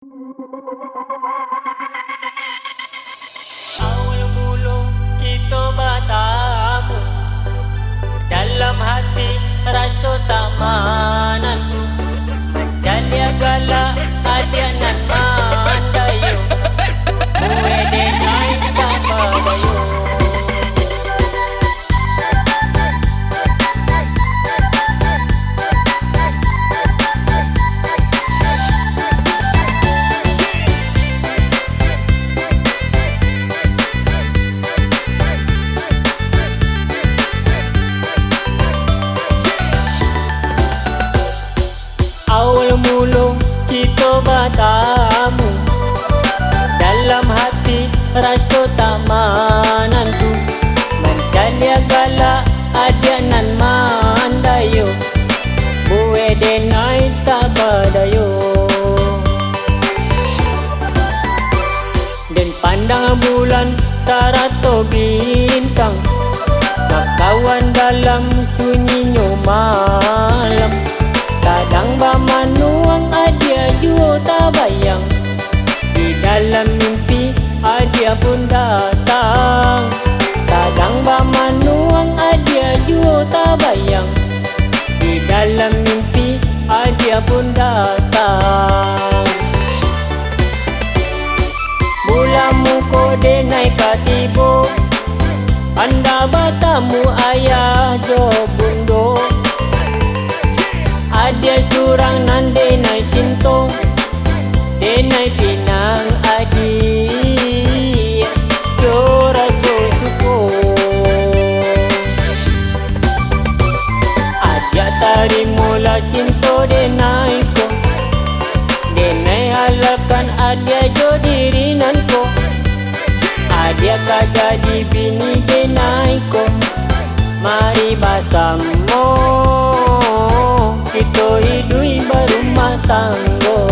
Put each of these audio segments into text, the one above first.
Awal mula kita bertemu, dalam hati rasa tak menentu. Menjalia galak adik nan mandayo, kue denai tak badayo. Awal mula kita bertemu, dalam hati rasa tak menentu. Menjalia galak adik nan mandayo, kue denai tak badayo. Dan pandang bulan sarato bintang, berkawan dalam sunyinya malam. Sadang bamanuang adia jua tak bayang, di dalam mimpi adia pun datang. Sadang bamanuang adia jua tak bayang, di dalam mimpi adia pun datang. Mulamu kode naik katibo, anda bertemu ayah jo bundo. Adia surang nan denai cinta, denai pinang adik jo rasa suko. Adia tarimula cinta denai ko, denai halakan adia jo diri nan ko. Adia ka jadi bini denai ko, mari bersama kita hidup berumah tangga.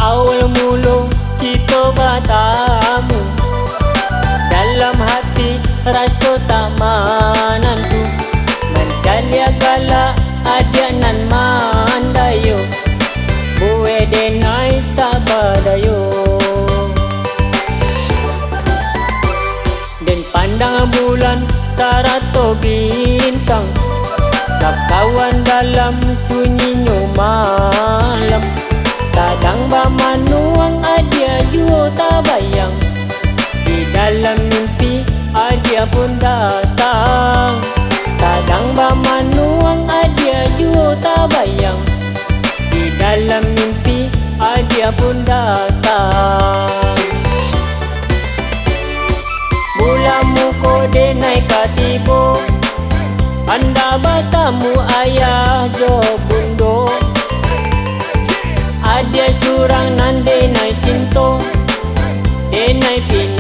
Awal mula kita bertemu, dalam hati rasa tak menentu. Menjalia galak adik nan mandayo, kue denai tak badayo. Dan pandang bulan sarato bintang, berkawan dalam sunyinya malam. Sadang bamanuang adia jua tak bayang, di dalam mimpi adia pun datang. Sadang bamanuang adia jua tak bayang, di dalam mimpi adia pun datang. Mulamu kode naik katibo, anda bertemu ayah jo bundo. Adia surang nan denai cinta, denai pinang